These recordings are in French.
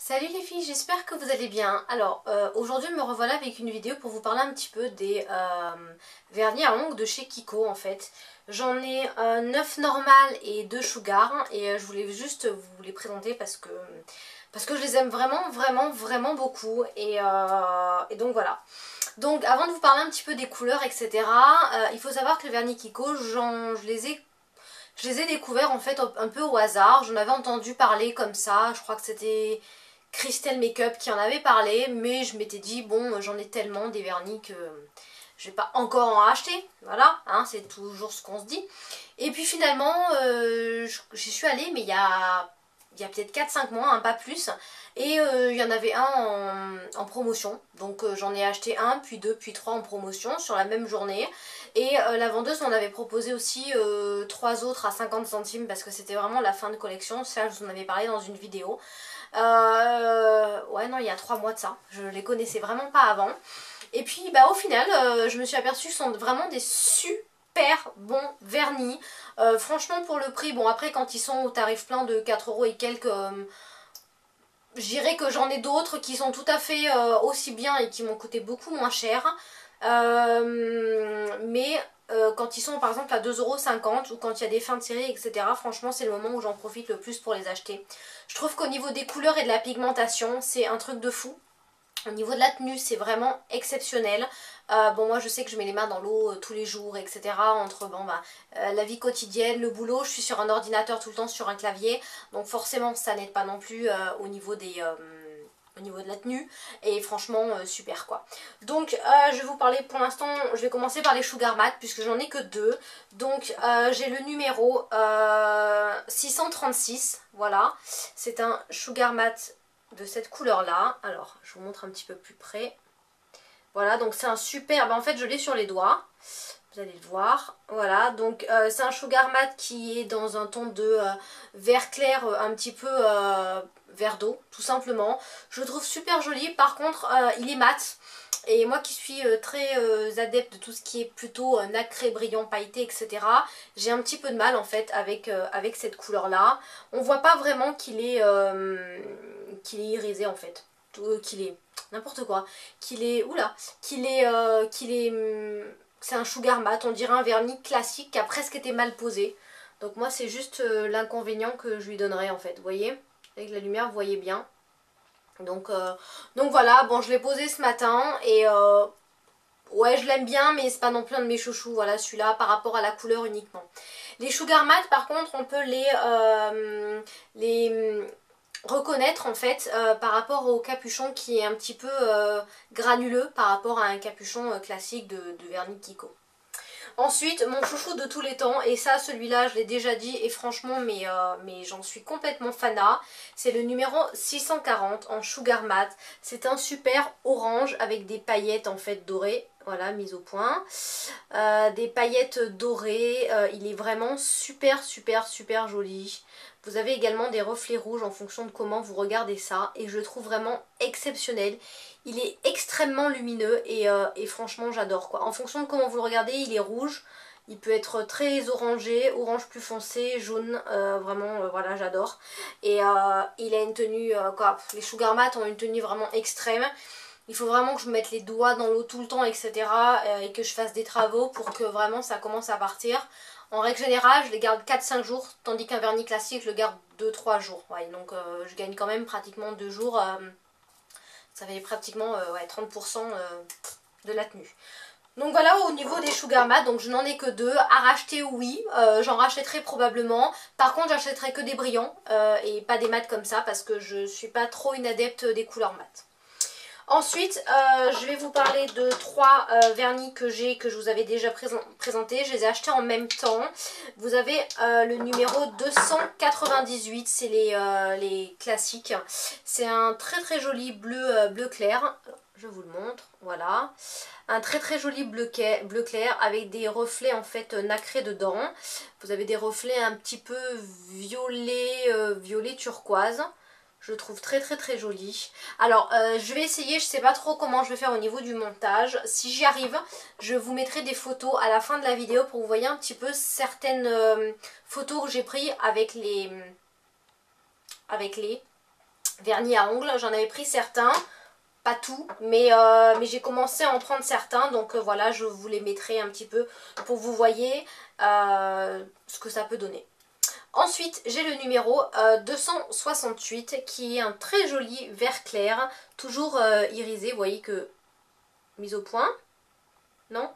Salut les filles, j'espère que vous allez bien. Alors aujourd'hui me revoilà avec une vidéo pour vous parler un petit peu des vernis à ongles de chez Kiko en fait. J'en ai 9 normales et 2 sugar et je voulais juste vous les présenter parce que je les aime vraiment beaucoup et donc voilà. Donc avant de vous parler un petit peu des couleurs etc, il faut savoir que le vernis Kiko je les ai découverts en fait un peu au hasard. J'en avais entendu parler comme ça, je crois que c'était Crystal Makeup qui en avait parlé, mais je m'étais dit bon j'en ai tellement des vernis que je vais pas encore en racheter, voilà, hein, c'est toujours ce qu'on se dit. Et puis finalement j'y suis allée mais il y a peut-être 4-5 mois, hein, pas plus, et il y en avait un en promotion, donc j'en ai acheté un, puis deux, puis trois en promotion sur la même journée, et la vendeuse m'en avait proposé aussi trois autres à 50 centimes parce que c'était vraiment la fin de collection, ça je vous en avais parlé dans une vidéo. Ouais non, il y a 3 mois de ça, je les connaissais vraiment pas avant. Et puis bah au final je me suis aperçue que ce sont vraiment des super bons vernis. Franchement pour le prix, bon après quand ils sont au tarif plein de 4 euros et quelques, je dirais que j'en ai d'autres qui sont tout à fait aussi bien et qui m'ont coûté beaucoup moins cher. Mais quand ils sont par exemple à 2,50 € ou quand il y a des fins de série etc, franchement c'est le moment où j'en profite le plus pour les acheter. Je trouve qu'au niveau des couleurs et de la pigmentation c'est un truc de fou. Au niveau de la tenue, c'est vraiment exceptionnel. Bon, moi je sais que je mets les mains dans l'eau tous les jours, etc. Entre la vie quotidienne, le boulot, je suis sur un ordinateur tout le temps, sur un clavier. Donc forcément, ça n'aide pas non plus au niveau au niveau de la tenue. Et franchement, super quoi. Donc, je vais vous parler pour l'instant, je vais commencer par les Sugar Matte, puisque j'en ai que deux. Donc, j'ai le numéro 636, voilà. C'est un Sugar Matte de cette couleur là. Alors je vous montre un petit peu plus près. Voilà, donc c'est un super, en fait je l'ai sur les doigts, vous allez le voir. Voilà, donc c'est un Sugar Matte qui est dans un ton de vert clair, un petit peu vert d'eau tout simplement. Je le trouve super joli, par contre il est mat. Et moi qui suis très adepte de tout ce qui est plutôt nacré, brillant, pailleté, etc. J'ai un petit peu de mal en fait avec cette couleur là. On voit pas vraiment qu'il est irisé en fait. Qu'il est n'importe quoi. Qu'il est... Oula. C'est un sugar mat. On dirait un vernis classique qui a presque été mal posé. Donc moi c'est juste l'inconvénient que je lui donnerais en fait. Vous voyez? Avec la lumière vous voyez bien. Donc voilà, bon je l'ai posé ce matin et ouais je l'aime bien mais c'est pas non plus un de mes chouchous, voilà celui-là par rapport à la couleur uniquement. Les Sugar Matte par contre on peut les reconnaître en fait par rapport au capuchon qui est un petit peu granuleux par rapport à un capuchon classique de vernis Kiko. Ensuite, mon chouchou de tous les temps, et ça celui-là je l'ai déjà dit et franchement mais j'en suis complètement fanat, c'est le numéro 640 en Sugar Matte. C'est un super orange avec des paillettes en fait dorées, voilà mise au point, des paillettes dorées, il est vraiment super joli. Vous avez également des reflets rouges en fonction de comment vous regardez ça et je le trouve vraiment exceptionnel. Il est extrêmement lumineux et franchement j'adore quoi. En fonction de comment vous le regardez, il est rouge, il peut être très orangé, orange plus foncé, jaune, vraiment voilà j'adore. Et il a une tenue, quoi, les Sugar Matte ont une tenue vraiment extrême. Il faut vraiment que je mette les doigts dans l'eau tout le temps etc. Et que je fasse des travaux pour que vraiment ça commence à partir. En règle générale, je les garde 4-5 jours, tandis qu'un vernis classique, je le garde 2-3 jours. Ouais, donc je gagne quand même pratiquement 2 jours. Ça fait pratiquement ouais, 30% de la tenue. Donc voilà au niveau des Sugar Matte, donc je n'en ai que deux. À racheter oui, j'en rachèterai probablement. Par contre j'achèterai que des brillants et pas des mattes comme ça parce que je suis pas trop une adepte des couleurs mates. Ensuite, je vais vous parler de trois vernis que j'ai, que je vous avais déjà présenté. Je les ai achetés en même temps. Vous avez le numéro 298, c'est les classiques. C'est un très joli bleu clair. Alors, je vous le montre, voilà. Un très joli bleu clair avec des reflets en fait nacrés dedans. Vous avez des reflets un petit peu violet turquoise. Je le trouve très joli. Alors je vais essayer, je sais pas trop comment je vais faire au niveau du montage. Si j'y arrive, je vous mettrai des photos à la fin de la vidéo pour que vous voyez un petit peu certaines photos que j'ai prises avec les vernis à ongles. J'en avais pris certains, pas tout, mais j'ai commencé à en prendre certains. Donc voilà, je vous les mettrai un petit peu pour que vous voyez ce que ça peut donner. Ensuite, j'ai le numéro 268 qui est un très joli vert clair, toujours irisé. Vous voyez que mise au point. Non?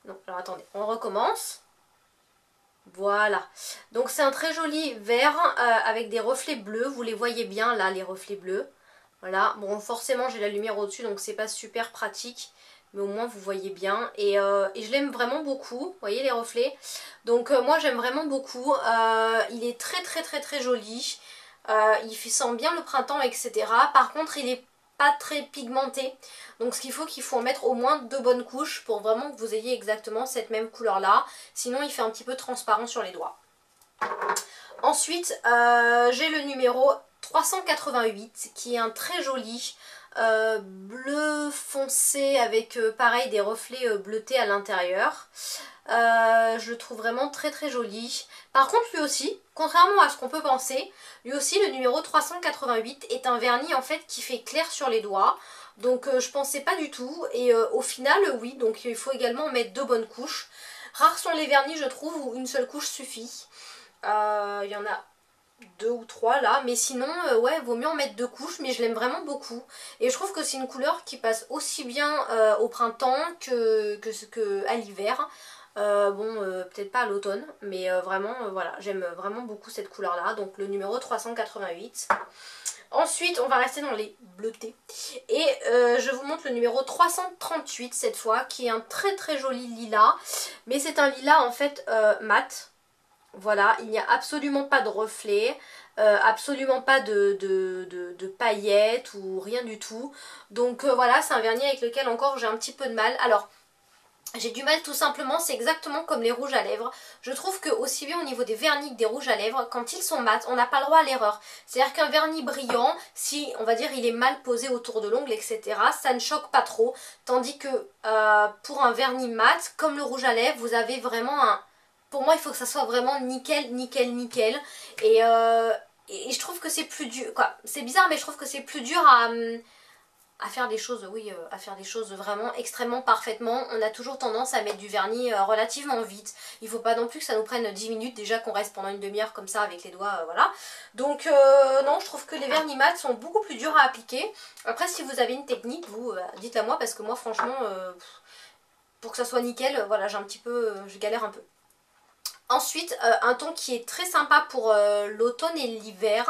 Non, alors attendez, on recommence. Voilà. Donc c'est un très joli vert avec des reflets bleus. Vous les voyez bien là, les reflets bleus. Voilà. Bon, forcément j'ai la lumière au-dessus donc c'est pas super pratique. Mais au moins vous voyez bien. Et je l'aime vraiment beaucoup. Vous voyez les reflets? Donc moi j'aime vraiment beaucoup. Il est très joli. Il sent bien le printemps, etc. Par contre il est pas très pigmenté. Donc ce qu'il faut en mettre au moins 2 bonnes couches pour vraiment que vous ayez exactement cette même couleur là. Sinon il fait un petit peu transparent sur les doigts. Ensuite j'ai le numéro 388 qui est un très joli bleu foncé avec pareil des reflets bleutés à l'intérieur. Je le trouve vraiment très joli. Par contre lui aussi, contrairement à ce qu'on peut penser, lui aussi le numéro 388 est un vernis en fait qui fait clair sur les doigts. Donc je pensais pas du tout et au final oui, donc il faut également mettre 2 bonnes couches. Rares sont les vernis je trouve où une seule couche suffit. Il y en a 2 ou 3 là, mais sinon ouais vaut mieux en mettre 2 couches, mais je l'aime vraiment beaucoup et je trouve que c'est une couleur qui passe aussi bien au printemps que à l'hiver. Peut-être pas à l'automne, mais vraiment voilà, j'aime vraiment beaucoup cette couleur là, donc le numéro 388. Ensuite on va rester dans les bleutés et je vous montre le numéro 338 cette fois, qui est un très joli lilas, mais c'est un lilas en fait mat. Voilà, il n'y a absolument pas de reflets, absolument pas de paillettes ou rien du tout. Donc voilà, c'est un vernis avec lequel encore j'ai un petit peu de mal. Alors, j'ai du mal tout simplement, c'est exactement comme les rouges à lèvres. Je trouve que aussi bien au niveau des vernis que des rouges à lèvres, quand ils sont mat, on n'a pas le droit à l'erreur. C'est-à-dire qu'un vernis brillant, si on va dire il est mal posé autour de l'ongle, etc., ça ne choque pas trop. Tandis que pour un vernis mat, comme le rouge à lèvres, vous avez vraiment un... Pour moi, il faut que ça soit vraiment nickel. Et je trouve que c'est plus dur. Quoi, c'est bizarre, mais je trouve que c'est plus dur à faire des choses, oui, à faire des choses vraiment extrêmement parfaitement. On a toujours tendance à mettre du vernis relativement vite. Il faut pas non plus que ça nous prenne 10 minutes, déjà qu'on reste pendant une demi-heure comme ça avec les doigts, voilà. Donc non, je trouve que les vernis mat sont beaucoup plus durs à appliquer. Après, si vous avez une technique, vous dites-la moi, parce que moi, franchement, pour que ça soit nickel, voilà, je galère un peu. Ensuite, un ton qui est très sympa pour l'automne et l'hiver,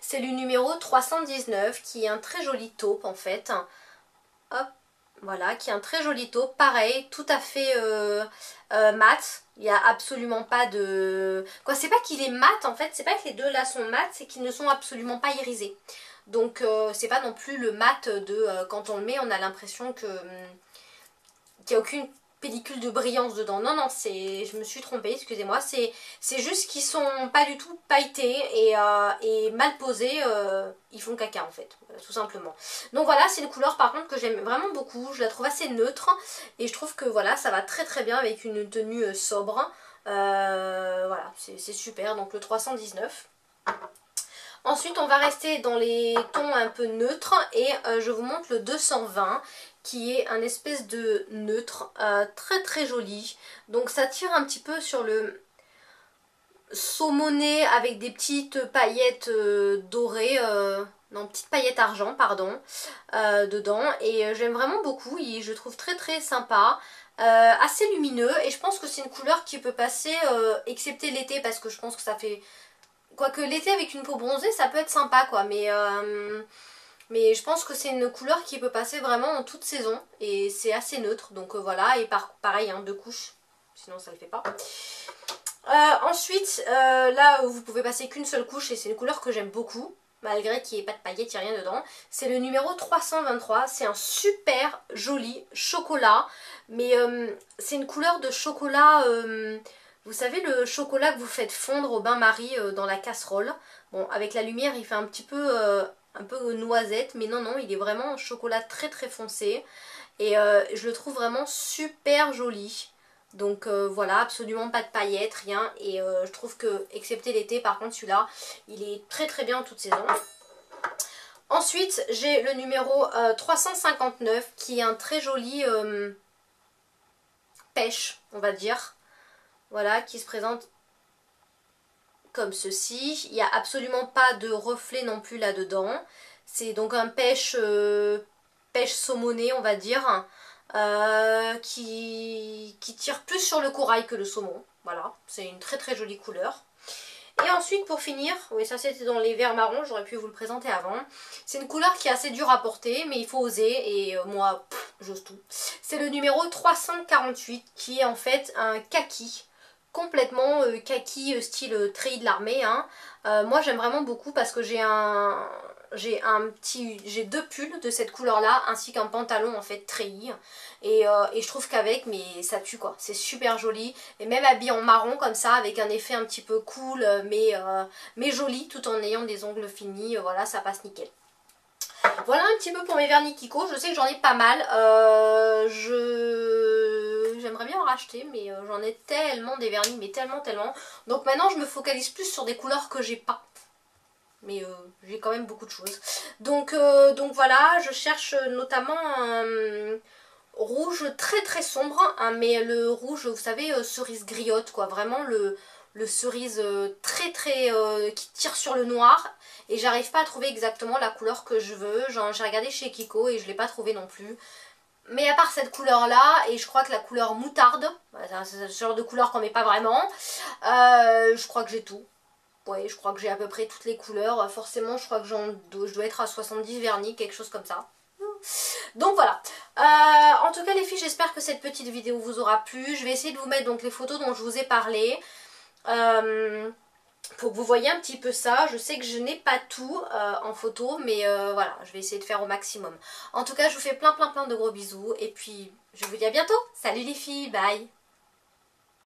c'est le numéro 319 qui est un très joli taupe en fait. Hop, voilà, qui est un très joli taupe, pareil, tout à fait mat. Il n'y a absolument pas de... Quoi, c'est pas qu'il est mat en fait, c'est pas que les deux là sont mat, c'est qu'ils ne sont absolument pas irisés. Donc c'est pas non plus le mat de quand on le met, on a l'impression que qu'il n'y a aucune pellicule de brillance dedans. Non, je me suis trompée, excusez-moi. C'est juste qu'ils sont pas du tout pailletés et mal posés. Ils font caca en fait, voilà, tout simplement. Donc voilà, c'est une couleur par contre que j'aime vraiment beaucoup. Je la trouve assez neutre et je trouve que voilà, ça va très bien avec une tenue sobre. Voilà, c'est super. Donc le 319. Ensuite, on va rester dans les tons un peu neutres et je vous montre le 220 qui est un espèce de neutre très joli. Donc ça tire un petit peu sur le saumoné avec des petites paillettes dorées, non, petites paillettes argent, pardon, dedans. Et j'aime vraiment beaucoup, je trouve très sympa. Assez lumineux et je pense que c'est une couleur qui peut passer, excepté l'été parce que je pense que ça fait... Quoique l'été avec une peau bronzée ça peut être sympa quoi, mais je pense que c'est une couleur qui peut passer vraiment en toute saison et c'est assez neutre, donc voilà, et pareil, hein, 2 couches, sinon ça le fait pas. Ensuite, là vous pouvez passer qu'une seule couche et c'est une couleur que j'aime beaucoup, malgré qu'il n'y ait pas de paillettes, il n'y a rien dedans. C'est le numéro 323, c'est un super joli chocolat, mais c'est une couleur de chocolat... vous savez le chocolat que vous faites fondre au bain-marie dans la casserole. Bon, avec la lumière il fait un petit peu noisette, mais non, il est vraiment en chocolat très foncé. Et je le trouve vraiment super joli. Donc voilà, absolument pas de paillettes, rien. Et je trouve que, excepté l'été, par contre celui-là, il est très bien en toute saison. Ensuite, j'ai le numéro 359 qui est un très joli pêche, on va dire. Voilà, qui se présente comme ceci. Il n'y a absolument pas de reflet non plus là-dedans. C'est donc un pêche, pêche saumonée, on va dire, qui tire plus sur le corail que le saumon. Voilà, c'est une très très jolie couleur. Et ensuite pour finir, oui ça c'était dans les verts marrons, j'aurais pu vous le présenter avant. C'est une couleur qui est assez dure à porter, mais il faut oser et moi, j'ose tout. C'est le numéro 348 qui est en fait un kaki. Complètement kaki style treillis de l'armée. Hein. Moi j'aime vraiment beaucoup parce que j'ai deux pulls de cette couleur là ainsi qu'un pantalon en fait treillis et je trouve qu'avec mais ça tue quoi, c'est super joli et même habillé en marron comme ça avec un effet un petit peu cool mais joli tout en ayant des ongles finis, voilà ça passe nickel. Voilà un petit peu pour mes vernis Kiko, je sais que j'en ai pas mal, j'aimerais bien en racheter mais j'en ai tellement des vernis, mais tellement. Donc maintenant je me focalise plus sur des couleurs que j'ai pas. Mais j'ai quand même beaucoup de choses. Donc voilà, je cherche notamment un rouge très très sombre, hein, mais le rouge, vous savez, cerise griotte, quoi. Vraiment le cerise très très qui tire sur le noir. Et j'arrive pas à trouver exactement la couleur que je veux. J'ai regardé chez Kiko et je l'ai pas trouvé non plus. Mais à part cette couleur là, et je crois que la couleur moutarde, c'est ce genre de couleur qu'on met pas vraiment, je crois que j'ai tout. Ouais, je crois que j'ai à peu près toutes les couleurs. Forcément, je crois que je dois être à 70 vernis, quelque chose comme ça. Donc voilà. En tout cas les filles, j'espère que cette petite vidéo vous aura plu. Je vais essayer de vous mettre donc les photos dont je vous ai parlé. Pour que vous voyez un petit peu ça. Je sais que je n'ai pas tout en photo, mais voilà, je vais essayer de faire au maximum. En tout cas, je vous fais plein de gros bisous. Et puis, je vous dis à bientôt. Salut les filles, bye.